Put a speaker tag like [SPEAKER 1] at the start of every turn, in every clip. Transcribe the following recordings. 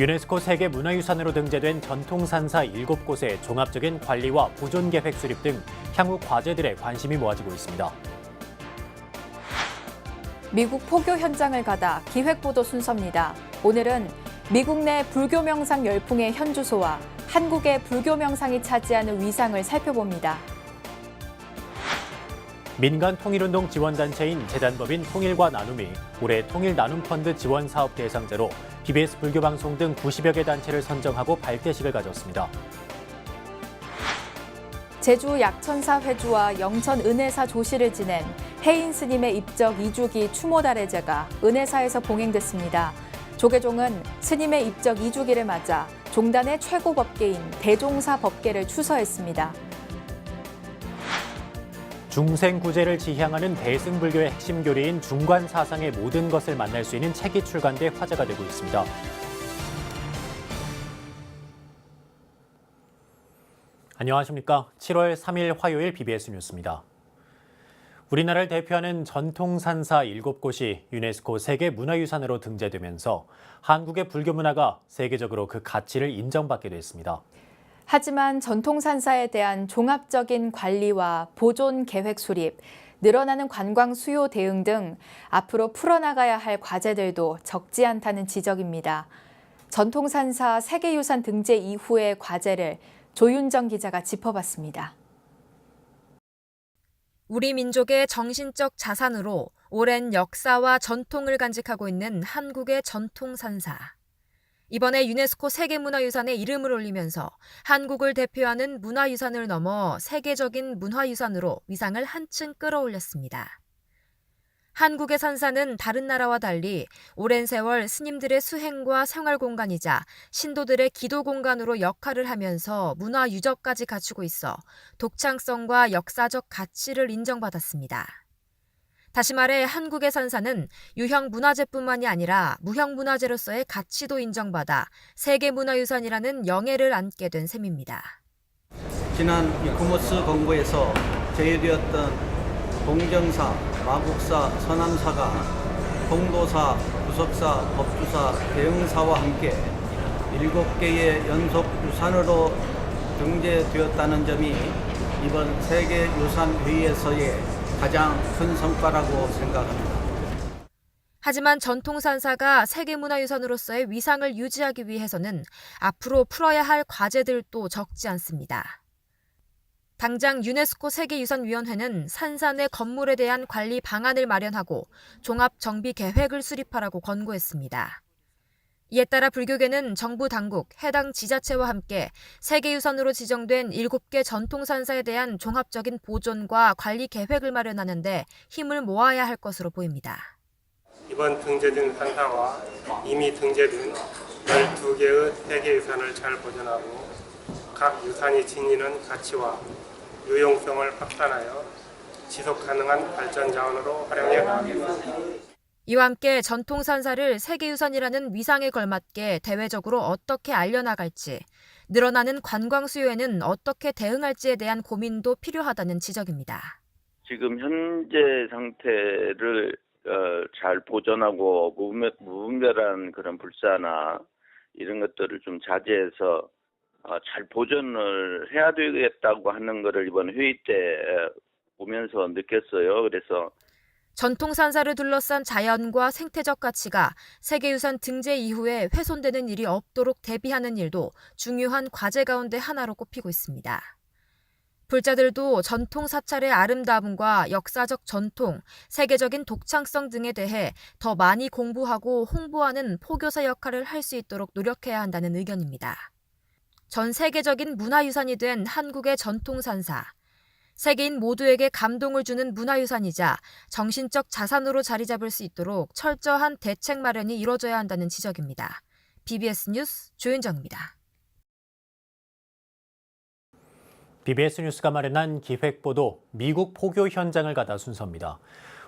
[SPEAKER 1] 유네스코 세계문화유산으로 등재된 전통산사 7곳의 종합적인 관리와 보존계획 수립 등 향후 과제들에 관심이 모아지고 있습니다.
[SPEAKER 2] 미국 포교 현장을 가다 기획보도 순서입니다. 오늘은 미국 내 불교 명상 열풍의 현주소와 한국의 불교 명상이 차지하는 위상을 살펴봅니다.
[SPEAKER 1] 민간 통일운동 지원단체인 재단법인 통일과 나눔이 올해 통일나눔펀드 지원사업 대상자로 BBS 불교방송 등 90여 개 단체를 선정하고 발대식을 가졌습니다.
[SPEAKER 2] 제주 약천사 회주와 영천 은혜사 조시를 지낸 해인 스님의 입적 2주기 추모달해제가 은혜사에서 봉행됐습니다. 조계종은 스님의 입적 2주기를 맞아 종단의 최고 법계인 대종사 법계를 추서했습니다.
[SPEAKER 1] 중생구제를 지향하는 대승불교의 핵심 교리인 중관사상의 모든 것을 만날 수 있는 책이 출간돼 화제가 되고 있습니다. 안녕하십니까. 7월 3일 화요일 BBS 뉴스입니다. 우리나라를 대표하는 전통산사 7곳이 유네스코 세계문화유산으로 등재되면서 한국의 불교 문화가 세계적으로 그 가치를 인정받게 됐습니다.
[SPEAKER 2] 하지만 전통산사에 대한 종합적인 관리와 보존 계획 수립, 늘어나는 관광 수요 대응 등 앞으로 풀어나가야 할 과제들도 적지 않다는 지적입니다. 전통산사 세계유산 등재 이후의 과제를 조윤정 기자가 짚어봤습니다.
[SPEAKER 3] 우리 민족의 정신적 자산으로 오랜 역사와 전통을 간직하고 있는 한국의 전통산사. 이번에 유네스코 세계문화유산에 이름을 올리면서 한국을 대표하는 문화유산을 넘어 세계적인 문화유산으로 위상을 한층 끌어올렸습니다. 한국의 산사는 다른 나라와 달리 오랜 세월 스님들의 수행과 생활 공간이자 신도들의 기도 공간으로 역할을 하면서 문화 유적까지 갖추고 있어 독창성과 역사적 가치를 인정받았습니다. 다시 말해 한국의 산사는 유형 문화재뿐만이 아니라 무형 문화재로서의 가치도 인정받아 세계문화유산이라는 영예를 안게 된 셈입니다.
[SPEAKER 4] 지난 이코머스 공고에서 제외되었던 공정사, 마국사, 서남사가 공도사, 부석사, 법주사, 대흥사와 함께 7개의 연속 유산으로 등재되었다는 점이 이번 세계유산회의에서의 가장 큰 성과라고 생각합니다.
[SPEAKER 3] 하지만 전통산사가 세계문화유산으로서의 위상을 유지하기 위해서는 앞으로 풀어야 할 과제들도 적지 않습니다. 당장 유네스코 세계유산위원회는 산사 내 건물에 대한 관리 방안을 마련하고 종합정비 계획을 수립하라고 권고했습니다. 이에 따라 불교계는 정부 당국, 해당 지자체와 함께 세계유산으로 지정된 7개 전통산사에 대한 종합적인 보존과 관리 계획을 마련하는 데 힘을 모아야 할 것으로 보입니다.
[SPEAKER 5] 이번 등재된 산사와 이미 등재된 12개의 세계유산을 잘 보존하고 각 유산이 지니는 가치와 유용성을 확산하여 지속가능한 발전 자원으로 활용해 나가겠습니다.
[SPEAKER 3] 이와 함께 전통산사를 세계유산이라는 위상에 걸맞게 대외적으로 어떻게 알려나갈지, 늘어나는 관광 수요에는 어떻게 대응할지에 대한 고민도 필요하다는 지적입니다.
[SPEAKER 6] 지금 현재 상태를 잘 보존하고 무분별한 그런 불사나 이런 것들을 좀 자제해서 잘 보존을 해야 되겠다고 하는 것을 이번 회의 때 보면서 느꼈어요. 그래서
[SPEAKER 3] 전통산사를 둘러싼 자연과 생태적 가치가 세계유산 등재 이후에 훼손되는 일이 없도록 대비하는 일도 중요한 과제 가운데 하나로 꼽히고 있습니다. 불자들도 전통 사찰의 아름다움과 역사적 전통, 세계적인 독창성 등에 대해 더 많이 공부하고 홍보하는 포교사 역할을 할 수 있도록 노력해야 한다는 의견입니다. 전 세계적인 문화유산이 된 한국의 전통산사. 세계인 모두에게 감동을 주는 문화유산이자 정신적 자산으로 자리 잡을 수 있도록 철저한 대책 마련이 이뤄져야 한다는 지적입니다. BBS 뉴스 조윤정입니다.
[SPEAKER 1] BBS 뉴스가 마련한 기획보도 미국 포교 현장을 가다 순서입니다.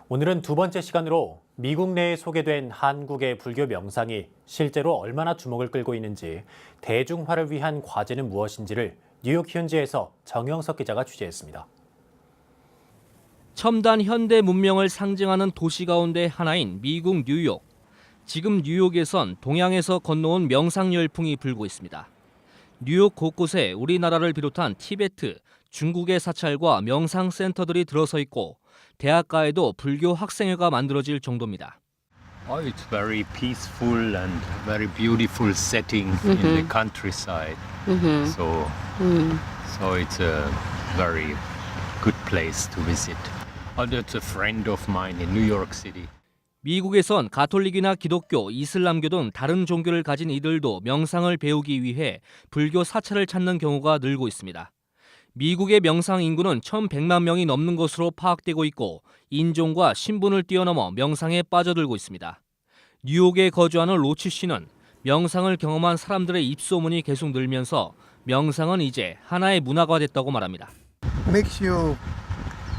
[SPEAKER 1] 오늘은 두 번째 시간으로 미국 내에 소개된 한국의 불교 명상이 실제로 얼마나 주목을 끌고 있는지, 대중화를 위한 과제는 무엇인지를 뉴욕 현지에서 정영석 기자가 취재했습니다.
[SPEAKER 7] 첨단 현대 문명을 상징하는 도시 가운데 하나인 미국 뉴욕. 지금 뉴욕에선 동양에서 건너온 명상 열풍이 불고 있습니다. 뉴욕 곳곳에 우리나라를 비롯한 티베트, 중국의 사찰과 명상 센터들이 들어서 있고 대학가에도 불교 학생회가 만들어질 정도입니다.
[SPEAKER 8] It's very peaceful and very beautiful setting in the countryside. So it's a very good place to visit. It's a friend of mine in New York City.
[SPEAKER 7] 미국에선 가톨릭이나 기독교, 이슬람교 등 다른 종교를 가진 이들도 명상을 배우기 위해 불교 사찰을 찾는 경우가 늘고 있습니다. 미국의 명상 인구는 1,100만 명이 넘는 것으로 파악되고 있고 인종과 신분을 뛰어넘어 명상에 빠져들고 있습니다. 뉴욕에 거주하는 로치 씨는 명상을 경험한 사람들의 입소문이 계속 늘면서 명상은 이제 하나의 문화가 됐다고 말합니다.
[SPEAKER 9] Makes you,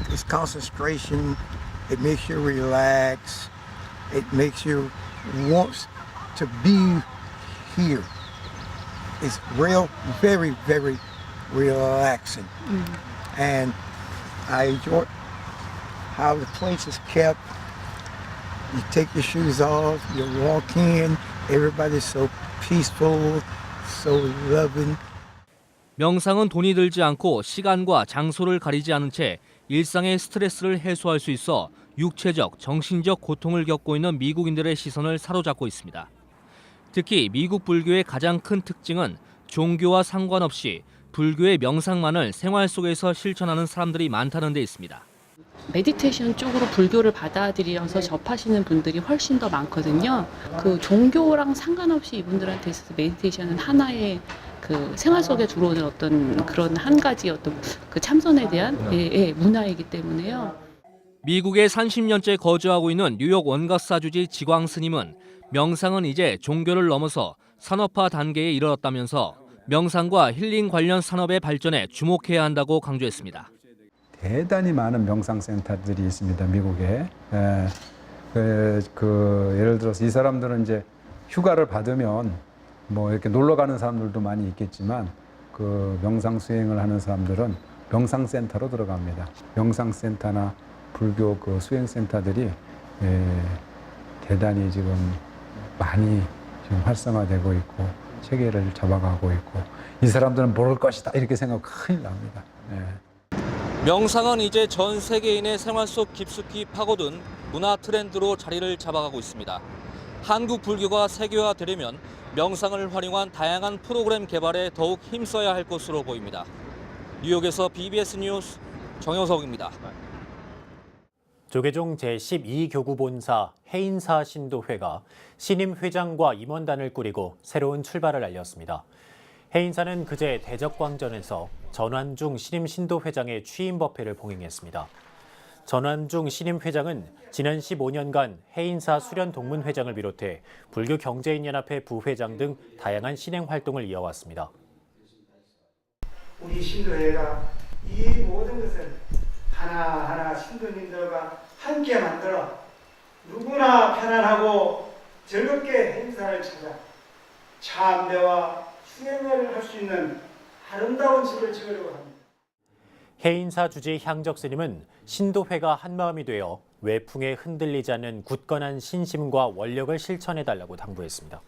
[SPEAKER 9] it's concentration, it makes you relax, it makes you want to be here. It's real, very, very relaxing. And I enjoy how the place is kept. You take your shoes off, you walk in, everybody's so peaceful, so loving.
[SPEAKER 7] 명상은 돈이 들지 않고 시간과 장소를 가리지 않은 채 일상의 스트레스를 해소할 수 있어 육체적, 정신적 고통을 겪고 있는 미국인들의 시선을 사로잡고 있습니다. 특히 미국 불교의 가장 큰 특징은 종교와 상관없이 불교의 명상만을 생활 속에서 실천하는 사람들이 많다는 데 있습니다.
[SPEAKER 10] 메디테이션 쪽으로 불교를 받아들여서 접하시는 분들이 훨씬 더 많거든요. 그 종교랑 상관없이 이분들한테 있어서 메디테이션은 하나의 그 생활 속에 들어오는 어떤 그런 한 가지 어떤 그 참선에 대한 문화이기 때문에요.
[SPEAKER 7] 미국에 30년째 거주하고 있는 뉴욕 원가사주지 지광 스님은 명상은 이제 종교를 넘어서 산업화 단계에 이르렀다면서 명상과 힐링 관련 산업의 발전에 주목해야 한다고 강조했습니다.
[SPEAKER 11] 대단히 많은 명상센터들이 있습니다, 미국에. 예를 들어서 이 사람들은 이제 휴가를 받으면 뭐 이렇게 놀러 가는 사람들도 많이 있겠지만 그 명상 수행을 하는 사람들은 명상센터로 들어갑니다. 명상센터나 불교 그 수행센터들이 대단히 지금 많이 지금 활성화되고 있고 체계를 잡아가고 있고 이 사람들은 모를 것이다 이렇게 생각하면 큰일 납니다.
[SPEAKER 7] 명상은 이제 전 세계인의 생활 속 깊숙이 파고든 문화 트렌드로 자리를 잡아가고 있습니다. 한국 불교가 세계화되려면 명상을 활용한 다양한 프로그램 개발에 더욱 힘써야 할 것으로 보입니다. 뉴욕에서 BBS 뉴스 정효석입니다.
[SPEAKER 1] 조계종 제12교구 본사 해인사 신도회가 신임 회장과 임원단을 꾸리고 새로운 출발을 알렸습니다. 해인사는 그제 대적광전에서 전환중 신임 신도회장의 취임 법회를 봉행했습니다. 전환중 신임 회장은 지난 15년간 해인사 수련 동문회장을 비롯해 불교 경제인연합회 부회장 등 다양한 신행 활동을 이어왔습니다.
[SPEAKER 12] 우리 신도회가 이 모든 것을 하나하나 신도님들과 함께 만들어 누구나 편안하고 즐겁게 행사를 찾아 참배와 수행을 할 수 있는 아름다운 집을 지으려고 합니다.
[SPEAKER 1] 해인사 주지 향적 스님은 신도회가 한마음이 되어 외풍에 흔들리지 않는 굳건한 신심과 원력을 실천해달라고 당부했습니다.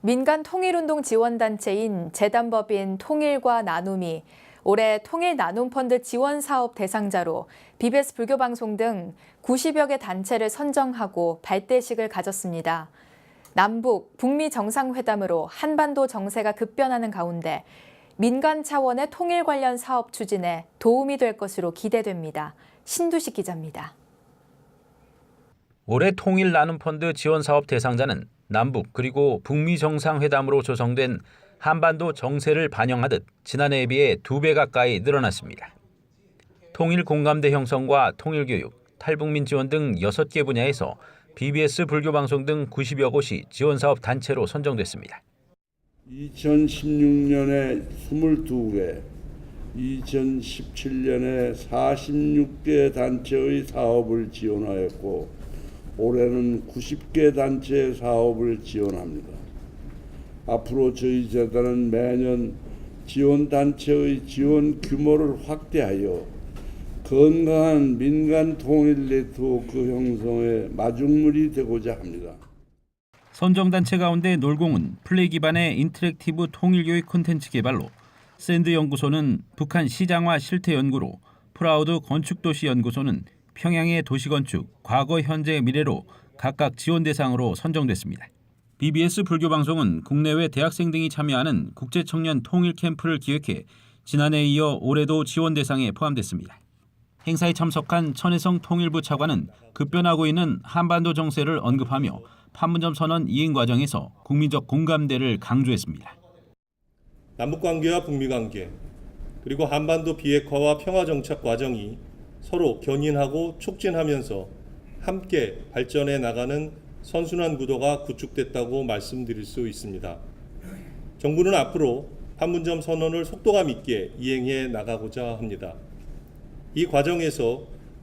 [SPEAKER 2] 민간 통일운동 지원단체인 재단법인 통일과 나눔이 올해 통일 나눔펀드 지원사업 대상자로 BBS 불교방송 등 90여 개 단체를 선정하고 발대식을 가졌습니다. 남북, 북미 정상회담으로 한반도 정세가 급변하는 가운데 민간 차원의 통일 관련 사업 추진에 도움이 될 것으로 기대됩니다. 신두식 기자입니다.
[SPEAKER 13] 올해 통일 나눔펀드 지원사업 대상자는 남북 그리고 북미 정상회담으로 조성된 한반도 정세를 반영하듯 지난해에 비해 2배 가까이 늘어났습니다. 통일 공감대 형성과 통일교육, 탈북민 지원 등 6개 분야에서 BBS 불교방송 등 90여 곳이 지원사업 단체로 선정됐습니다.
[SPEAKER 14] 2016년에 22개, 2017년에 46개 단체의 사업을 지원하였고 올해는 90개 단체의 사업을 지원합니다. 앞으로 저희 재단은 매년 지원 단체의 지원 규모를 확대하여 건강한 민간 통일 네트워크 형성의 마중물이 되고자 합니다.
[SPEAKER 13] 선정단체 가운데 놀공은 플레이 기반의 인터랙티브 통일교육 콘텐츠 개발로, 샌드 연구소는 북한 시장화 실태 연구로, 프라우드 건축도시 연구소는 평양의 도시건축, 과거, 현재, 미래로 각각 지원 대상으로 선정됐습니다. BBS 불교방송은 국내외 대학생 등이 참여하는 국제청년 통일 캠프를 기획해 지난해에 이어 올해도 지원 대상에 포함됐습니다. 행사에 참석한 천혜성 통일부 차관은 급변하고 있는 한반도 정세를 언급하며 판문점 선언 이행 과정에서 국민적 공감대를 강조했습니다.
[SPEAKER 15] 남북관계와 북미관계, 그리고 한반도 비핵화와 평화정착 과정이 서로 견인하고 촉진하면서 함께 발전해 나가는 선순환 구도가 구축됐다고 말씀드릴 수 있습니다. 정부는 앞으로 판문점 선언을 속도감 있게 이행해 나가고자 합니다. 이 과정에서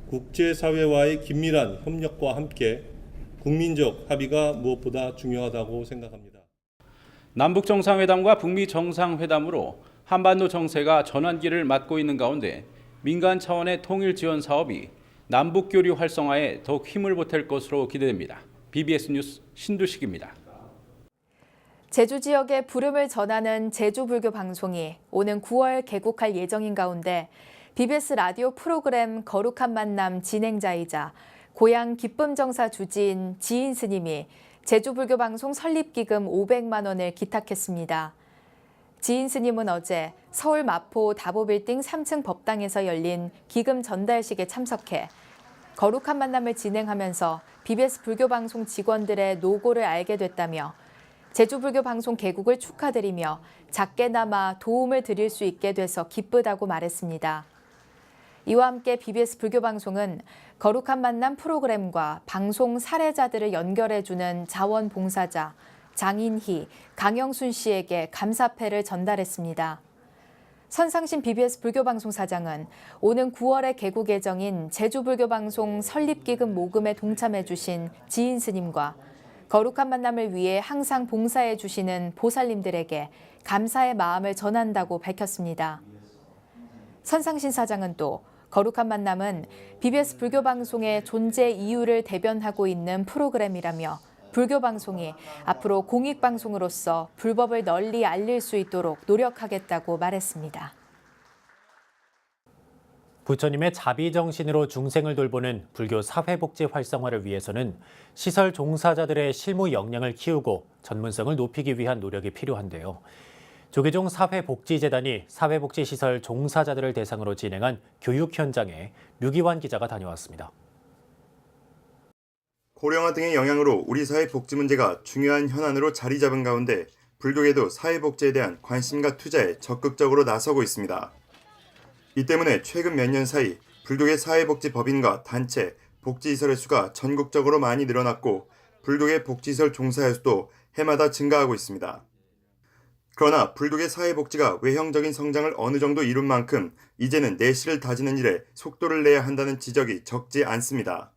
[SPEAKER 15] 국제사회와의 긴밀한 협력과 함께 국민적 합의가 무엇보다 중요하다고 생각합니다.
[SPEAKER 13] 남북 정상회담과 북미 정상회담으로 한반도 정세가 전환기를 맞고 있는 가운데 민간 차원의 통일 지원 사업이 남북 교류 활성화에 더욱 힘을 보탤 것으로 기대됩니다. BBS 뉴스 신두식입니다.
[SPEAKER 2] 제주 지역의 부름을 전하는 제주불교 방송이 오는 9월 개국할 예정인 가운데 BBS 라디오 프로그램 거룩한 만남 진행자이자 고향 기쁨정사 주지인 지인 스님이 제주불교 방송 설립기금 500만 원을 기탁했습니다. 지인 스님은 어제 서울 마포 다보빌딩 3층 법당에서 열린 기금 전달식에 참석해 거룩한 만남을 진행하면서 BBS 불교방송 직원들의 노고를 알게 됐다며 제주불교 방송 개국을 축하드리며 작게나마 도움을 드릴 수 있게 돼서 기쁘다고 말했습니다. 이와 함께 BBS 불교방송은 거룩한 만남 프로그램과 방송 사례자들을 연결해주는 자원봉사자 장인희, 강영순 씨에게 감사패를 전달했습니다. 선상신 BBS 불교방송 사장은 오는 9월에 개국 예정인 제주불교방송 설립기금 모금에 동참해 주신 지인 스님과 거룩한 만남을 위해 항상 봉사해 주시는 보살님들에게 감사의 마음을 전한다고 밝혔습니다. 선상신 사장은 또 거룩한 만남은 BBS 불교방송의 존재 이유를 대변하고 있는 프로그램이라며 불교방송이 앞으로 공익방송으로서 불법을 널리 알릴 수 있도록 노력하겠다고 말했습니다.
[SPEAKER 1] 부처님의 자비정신으로 중생을 돌보는 불교 사회복지 활성화를 위해서는 시설 종사자들의 실무 역량을 키우고 전문성을 높이기 위한 노력이 필요한데요. 조계종 사회복지재단이 사회복지시설 종사자들을 대상으로 진행한 교육 현장에 류기환 기자가 다녀왔습니다.
[SPEAKER 16] 고령화 등의 영향으로 우리 사회 복지 문제가 중요한 현안으로 자리 잡은 가운데 불교계도 사회복지에 대한 관심과 투자에 적극적으로 나서고 있습니다. 이 때문에 최근 몇 년 사이 불교계 사회복지 법인과 단체, 복지시설의 수가 전국적으로 많이 늘어났고 불교계 복지시설 종사의 수도 해마다 증가하고 있습니다. 그러나 불교계 사회복지가 외형적인 성장을 어느 정도 이룬 만큼 이제는 내실을 다지는 일에 속도를 내야 한다는 지적이 적지 않습니다.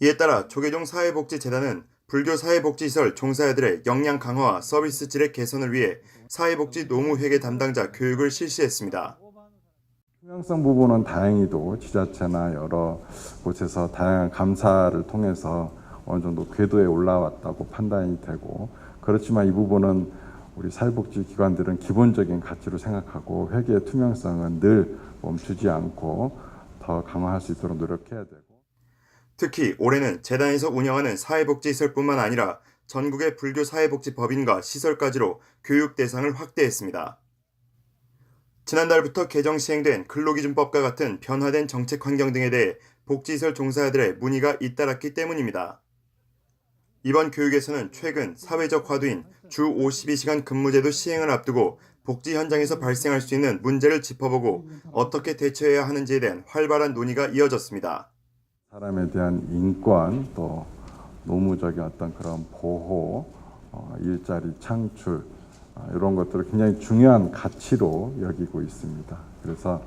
[SPEAKER 16] 이에 따라 조계종 사회복지재단은 불교 사회복지시설 종사자들의 역량 강화와 서비스 질의 개선을 위해 사회복지 노무회계 담당자 교육을 실시했습니다.
[SPEAKER 17] 투명성 부분은 다행히도 지자체나 여러 곳에서 다양한 감사를 통해서 어느 정도 궤도에 올라왔다고 판단이 되고, 그렇지만 이 부분은 우리 사회복지 기관들은 기본적인 가치로 생각하고 회계의 투명성은 늘 멈추지 않고 더 강화할 수 있도록 노력해야 되고.
[SPEAKER 16] 특히 올해는 재단에서 운영하는 사회복지시설뿐만 아니라 전국의 불교 사회복지 법인과 시설까지로 교육 대상을 확대했습니다. 지난달부터 개정 시행된 근로기준법과 같은 변화된 정책 환경 등에 대해 복지시설 종사자들의 문의가 잇따랐기 때문입니다. 이번 교육에서는 최근 사회적 화두인 주 52시간 근무제도 시행을 앞두고 복지 현장에서 발생할 수 있는 문제를 짚어보고 어떻게 대처해야 하는지에 대한 활발한 논의가 이어졌습니다.
[SPEAKER 17] 사람에 대한 인권, 또 노무적인 어떤 그런 보호, 일자리 창출, 이런 것들을 굉장히 중요한 가치로 여기고 있습니다. 그래서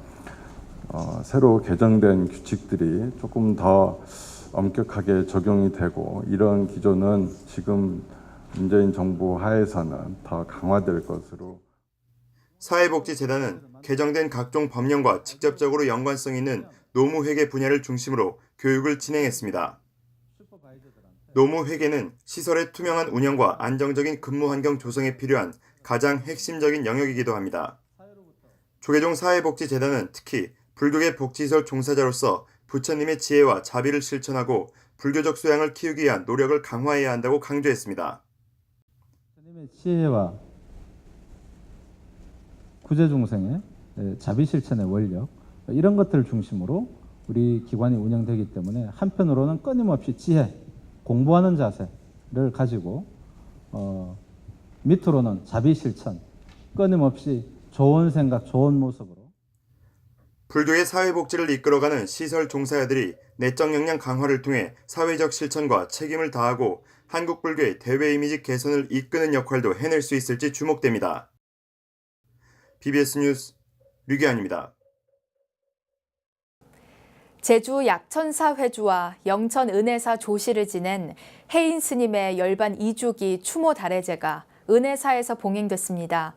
[SPEAKER 17] 새로 개정된 규칙들이 조금 더 엄격하게 적용이 되고, 이런 기조는 지금 문재인 정부 하에서는 더 강화될 것으로.
[SPEAKER 16] 사회복지재단은 개정된 각종 법령과 직접적으로 연관성 있는 노무회계 분야를 중심으로 교육을 진행했습니다. 노무회계는 시설의 투명한 운영과 안정적인 근무 환경 조성에 필요한 가장 핵심적인 영역이기도 합니다. 조계종 사회복지재단은 특히 불교계 복지시설 종사자로서 부처님의 지혜와 자비를 실천하고 불교적素養을 키우기 위한 노력을 강화해야 한다고 강조했습니다.
[SPEAKER 18] 부처님의 지혜와 구제중생의 자비 실천의 원력, 이런 것들을 중심으로 우리 기관이 운영되기 때문에 한편으로는 끊임없이 지혜, 공부하는 자세를 가지고 밑으로는 자비 실천, 끊임없이 좋은 생각, 좋은 모습으로
[SPEAKER 16] 불교의 사회복지를 이끌어가는 시설 종사자들이 내적 역량 강화를 통해 사회적 실천과 책임을 다하고 한국 불교의 대외 이미지 개선을 이끄는 역할도 해낼 수 있을지 주목됩니다. BBS 뉴스 류기환입니다.
[SPEAKER 2] 제주 약천사 회주와 영천 은혜사 조시를 지낸 해인 스님의 열반 2주기 추모 달해제가 은혜사에서 봉행됐습니다.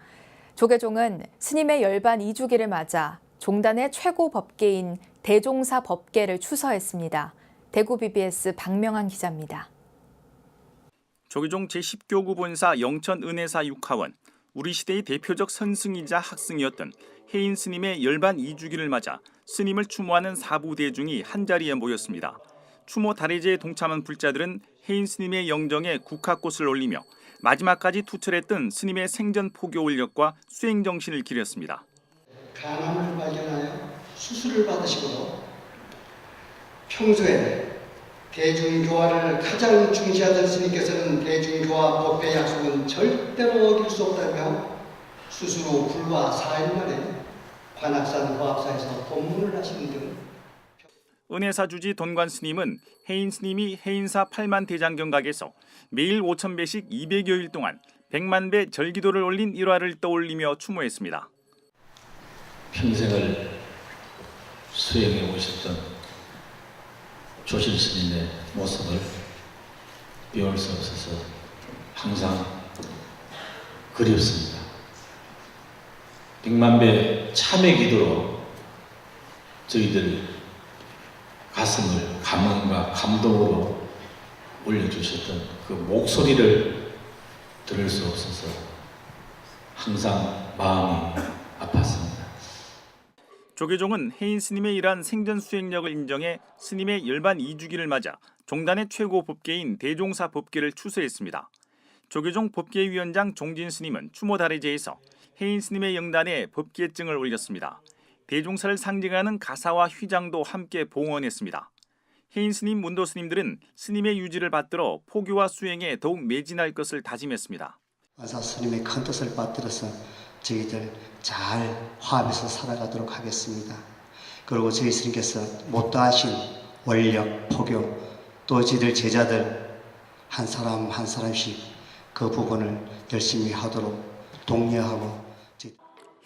[SPEAKER 2] 조계종은 스님의 열반 2주기를 맞아 종단의 최고 법계인 대종사 법계를 추서했습니다. 대구 BBS 박명환 기자입니다.
[SPEAKER 19] 조계종 제10교구 본사 영천 은혜사 6하원, 우리 시대의 대표적 선승이자 학승이었던 해인 스님의 열반 2주기를 맞아 스님을 추모하는 사부대중이 한자리에 모였습니다. 추모 달해제에 동참한 불자들은 해인 스님의 영정에 국화꽃을 올리며 마지막까지 투철했던 스님의 생전 포교 원력과 수행 정신을 기렸습니다.
[SPEAKER 20] 간암을 발견하여 수술을 받으시고 평소에 대중교화를 가장 중시하던 스님께서는 대중교화 법회 약속은 절대로 어길 수 없다며 수술 후 불과 4일 만에 관악산 화합사에서 법문을 하시는 등
[SPEAKER 19] 은혜사 주지 돈관 스님은 해인 스님이 해인사 8만 대장경각에서 매일 5,000배씩 200여일 동안 100만 배 절기도를 올린 일화를 떠올리며 추모했습니다.
[SPEAKER 21] 평생을 수행해 오셨던 조실 스님의 모습을 배울 수 없어서 항상 그립습니다. 100만 배 참회 기도로 저희들 가슴을 감흥과 감동으로 올려주셨던 그 목소리를 들을 수 없어서 항상 마음이 아팠습니다.
[SPEAKER 19] 조계종은 해인 스님의 이러한 생전 수행력을 인정해 스님의 열반 2주기를 맞아 종단의 최고 법계인 대종사 법계를 추서했습니다. 조계종 법계위원장 종진 스님은 추모 달해제에서 해인 스님의 영단에 법계증을 올렸습니다. 대종사를 상징하는 가사와 휘장도 함께 봉헌했습니다. 해인 스님, 문도 스님들은 스님의 유지를 받들어 포교와 수행에 더욱 매진할 것을 다짐했습니다.
[SPEAKER 20] 원사 스님의 큰 뜻을 받들어서 저희들 잘 화합해서 살아가도록 하겠습니다. 그리고 저희 스님께서 못다하신 원력, 포교, 또 저희들 제자들 한 사람 한 사람씩 그 부분을 열심히 하도록 독려하고.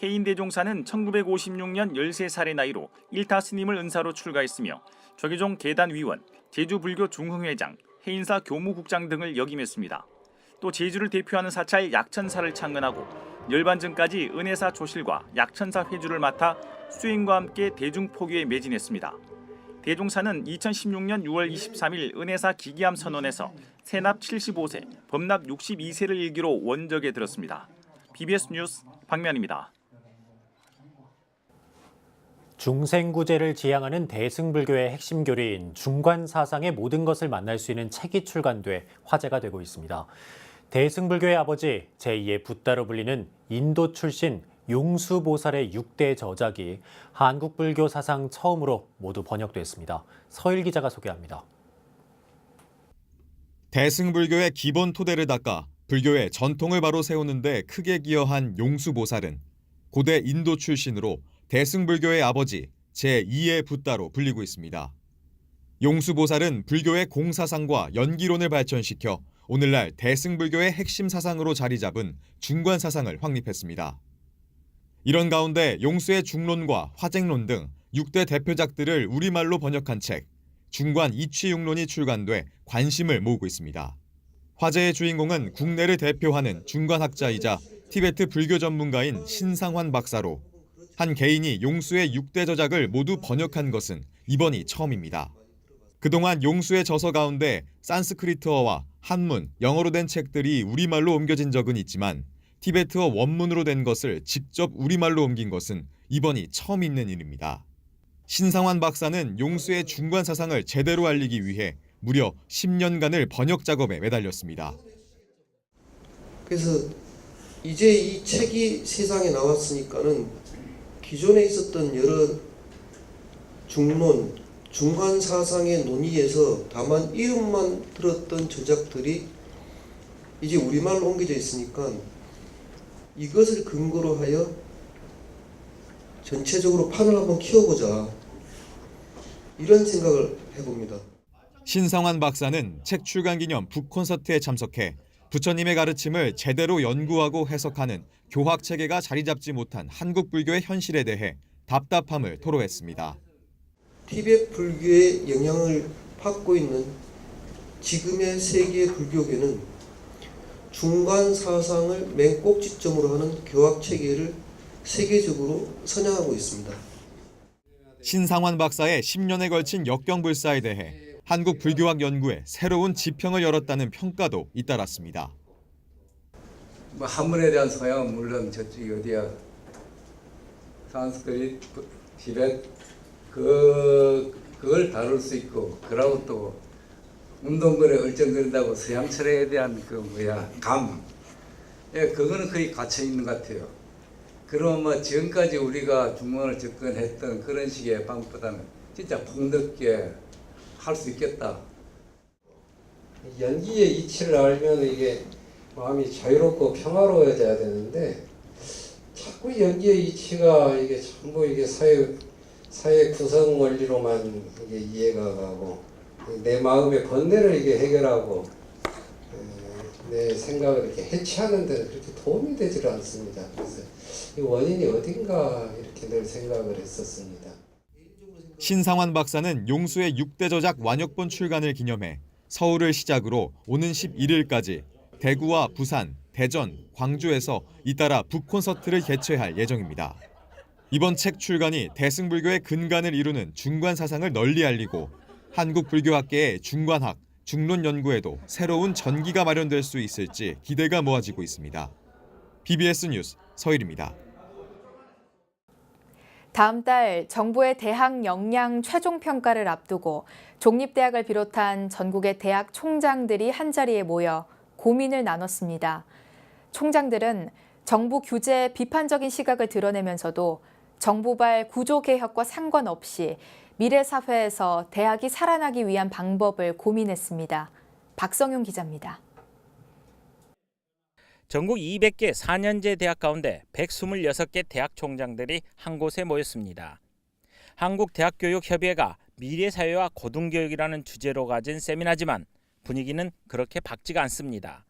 [SPEAKER 19] 해인 대종사는 1956년 13살의 나이로 일타 스님을 은사로 출가했으며 조계종 계단위원, 제주불교 중흥회장, 해인사 교무국장 등을 역임했습니다. 또 제주를 대표하는 사찰 약천사를 창건하고 열반전까지 은혜사 조실과 약천사 회주를 맡아 수행과 함께 대중포교에 매진했습니다. 대종사는 2016년 6월 23일 은혜사 기기암 선언에서 세납 75세, 법납 62세를 일기로 원적에 들었습니다. BBS 뉴스 박면입니다.
[SPEAKER 1] 중생구제를 지향하는 대승불교의 핵심 교리인 중관사상의 모든 것을 만날 수 있는 책이 출간돼 화제가 되고 있습니다. 대승불교의 아버지 제2의 붓다로 불리는 인도 출신 용수보살의 6대 저작이 한국불교 사상 처음으로 모두 번역됐습니다. 서일 기자가 소개합니다.
[SPEAKER 22] 대승불교의 기본 토대를 닦아 불교의 전통을 바로 세우는 데 크게 기여한 용수보살은 고대 인도 출신으로 대승불교의 아버지 제2의 붓다로 불리고 있습니다. 용수보살은 불교의 공사상과 연기론을 발전시켜 오늘날 대승불교의 핵심 사상으로 자리 잡은 중관사상을 확립했습니다. 이런 가운데 용수의 중론과 화쟁론 등 6대 대표작들을 우리말로 번역한 책 중관 이취육론이 출간돼 관심을 모으고 있습니다. 화제의 주인공은 국내를 대표하는 중관학자이자 티베트 불교 전문가인 신상환 박사로 한 개인이 용수의 6대 저작을 모두 번역한 것은 이번이 처음입니다. 그동안 용수의 저서 가운데 산스크리트어와 한문, 영어로 된 책들이 우리말로 옮겨진 적은 있지만 티베트어 원문으로 된 것을 직접 우리말로 옮긴 것은 이번이 처음 있는 일입니다. 신상환 박사는 용수의 중관 사상을 제대로 알리기 위해 무려 10년간을 번역 작업에 매달렸습니다.
[SPEAKER 4] 그래서 이제 이 책이 세상에 나왔으니까는 기존에 있었던 여러 중론, 중간 사상의 논의에서 다만 이름만 들었던 저작들이 이제 우리말로 옮겨져 있으니까 이것을 근거로 하여 전체적으로 판을 한번 키워보자, 이런 생각을 해봅니다.
[SPEAKER 22] 신상환 박사는 책 출간 기념 북콘서트에 참석해 부처님의 가르침을 제대로 연구하고 해석하는 교학 체계가 자리 잡지 못한 한국 불교의 현실에 대해 답답함을 토로했습니다.
[SPEAKER 4] 티베트 불교의 영향을 받고 있는 지금의 세계 불교계는 중간 사상을 맨 꼭지점으로 하는 교학 체계를 세계적으로 선양하고 있습니다.
[SPEAKER 22] 신상환 박사의 10년에 걸친 역경불사에 대해 한국 불교학 연구에 새로운 지평을 열었다는 평가도 잇따랐습니다.
[SPEAKER 5] 뭐 한문에 대한 서양은 물론 저쪽이 어디야, 산스크리트, 티베트 그걸 다룰 수 있고, 그러고 또 운동권에 얼쩡거린다고 서양 철학에 대한 그거는 거의 갇혀 있는 것 같아요. 그러면 뭐 지금까지 우리가 중문을 접근했던 그런 식의 방법보다는 진짜 폭넓게 할 수 있겠다.
[SPEAKER 23] 연기의 이치를 알면 이게 마음이 자유롭고 평화로워져야 되는데, 자꾸 연기의 이치가 이게 전부 이게 사회 구성 원리로만 이게 이해가 가고, 내 마음의 번뇌를 이게 해결하고 내 생각을 이렇게 해치하는 데는 그렇게 도움이 되질 않습니다. 그래서 이 원인이 어딘가 이렇게 늘 생각을 했었습니다.
[SPEAKER 22] 신상환 박사는 용수의 6대 저작 완역본 출간을 기념해 서울을 시작으로 오는 11일까지 대구와 부산, 대전, 광주에서 잇따라 북콘서트를 개최할 예정입니다. 이번 책 출간이 대승불교의 근간을 이루는 중관 사상을 널리 알리고 한국 불교학계의 중관학, 중론 연구에도 새로운 전기가 마련될 수 있을지 기대가 모아지고 있습니다. BBS 뉴스 서일입니다.
[SPEAKER 2] 다음 달 정부의 대학 역량 최종 평가를 앞두고 종립대학을 비롯한 전국의 대학 총장들이 한자리에 모여 고민을 나눴습니다. 총장들은 정부 규제에 비판적인 시각을 드러내면서도 정부발 구조개혁과 상관없이 미래 사회에서 대학이 살아나기 위한 방법을 고민했습니다. 박성용 기자입니다.
[SPEAKER 24] 전국 200개 4년제 대학 가운데 126개 대학 총장들이 한 곳에 모였습니다. 한국대학교육협의회가 미래사회와 고등교육이라는 주제로 가진 세미나지만 분위기는 그렇게 밝지가 않습니다.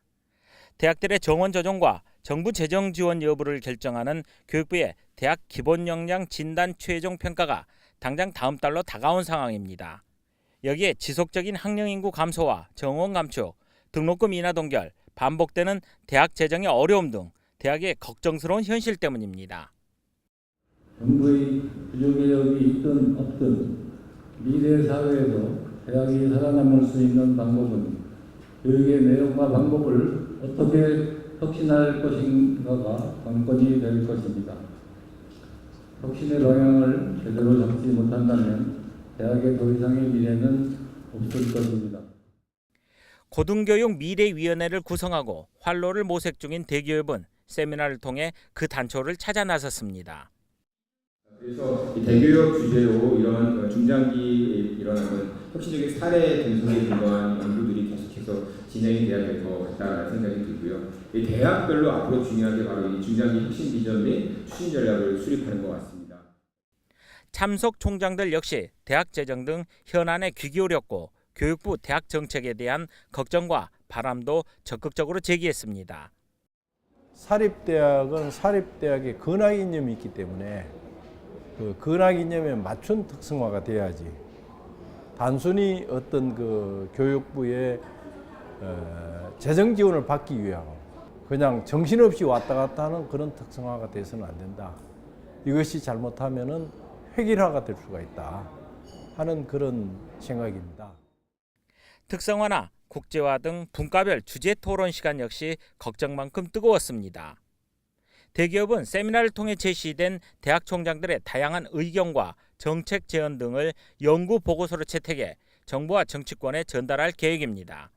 [SPEAKER 24] 대학들의 정원 조정과 정부 재정 지원 여부를 결정하는 교육부의 대학 기본 역량 진단 최종 평가가 당장 다음 달로 다가온 상황입니다. 여기에 지속적인 학령 인구 감소와 정원 감축, 등록금 인하 동결, 반복되는 대학 재정의 어려움 등 대학의 걱정스러운 현실 때문입니다.
[SPEAKER 18] 정부의 구조개혁이 있든 없든 미래 사회에서 대학이 살아남을 수 있는 방법은 교육의 내용과 방법을 어떻게 혁신할 것인가가 관건이 될 것입니다. 혁신의 방향을 제대로 잡지 못한다면 대학의 더 이상의 미래는 없을 것입니다.
[SPEAKER 24] 고등교육 미래위원회를 구성하고 활로를 모색 중인 대기업은 세미나를 통해 그 단초를 찾아 나섰습니다.
[SPEAKER 25] 그래서 이 대교육 주제로 이런 중장기에 일어나는 혁신적인 사례 분석에 근거한 연구들이 계속해서 진행이 돼야 될 것 같다는 생각이 들고요. 이 대학별로 앞으로 중요한 게 바로 이 중장기 혁신 비전 및 추진 전략을 수립하는 것 같습니다.
[SPEAKER 24] 참석 총장들 역시 대학 재정 등 현안에 귀 기울였고 교육부 대학 정책에 대한 걱정과 바람도 적극적으로 제기했습니다.
[SPEAKER 26] 사립대학은 사립대학의 근학 이념이 있기 때문에 그 근학 이념에 맞춘 특성화가 돼야지 단순히 어떤 그 교육부의 재정 지원을 받기 위하고 그냥 정신없이 왔다 갔다 하는 그런 특성화가 돼서는 안 된다. 이것이 잘못하면은 획일화가 될 수가 있다. 하는 그런 생각입니다.
[SPEAKER 24] 특성화나 국제화 등 분과별 주제 토론 시간 역시 걱정만큼 뜨거웠습니다. 대기업은 세미나를 통해 제시된 대학 총장들의 다양한 의견과 정책 제안 등을 연구 보고서로 채택해 정부와 정치권에 전달할 계획입니다.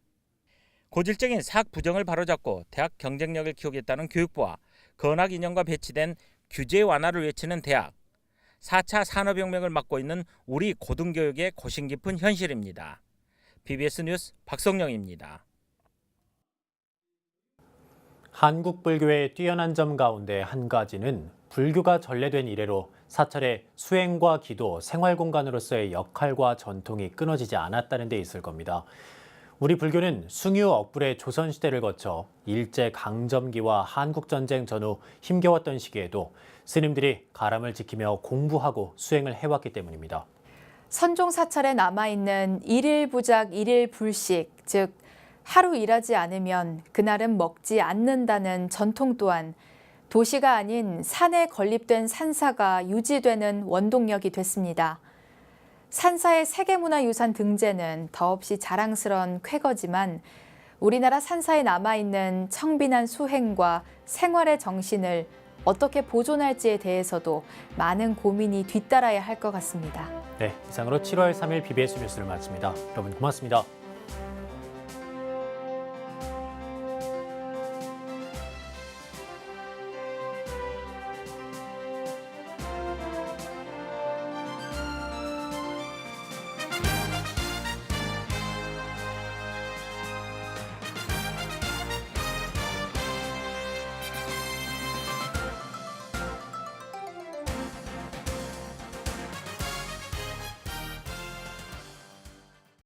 [SPEAKER 24] 고질적인 사학 부정을 바로잡고 대학 경쟁력을 키우겠다는 교육부와 건학 인형과 배치된 규제 완화를 외치는 대학, 4차 산업혁명을 맡고 있는 우리 고등교육의 고심 깊은 현실입니다. BBS 뉴스 박성영입니다.
[SPEAKER 1] 한국 불교의 뛰어난 점 가운데 한 가지는 불교가 전래된 이래로 사찰의 수행과 기도, 생활공간으로서의 역할과 전통이 끊어지지 않았다는 데 있을 겁니다. 우리 불교는 숭유 억불의 조선시대를 거쳐 일제강점기와 한국전쟁 전후 힘겨웠던 시기에도 스님들이 가람을 지키며 공부하고 수행을 해왔기 때문입니다.
[SPEAKER 2] 선종 사찰에 남아있는 일일부작 일일불식, 즉 하루 일하지 않으면 그날은 먹지 않는다는 전통 또한 도시가 아닌 산에 건립된 산사가 유지되는 원동력이 됐습니다. 산사의 세계문화유산 등재는 더없이 자랑스러운 쾌거지만 우리나라 산사에 남아있는 청빈한 수행과 생활의 정신을 어떻게 보존할지에 대해서도 많은 고민이 뒤따라야 할 것 같습니다.
[SPEAKER 1] 네, 이상으로 7월 3일 BBS 뉴스를 마칩니다. 여러분 고맙습니다.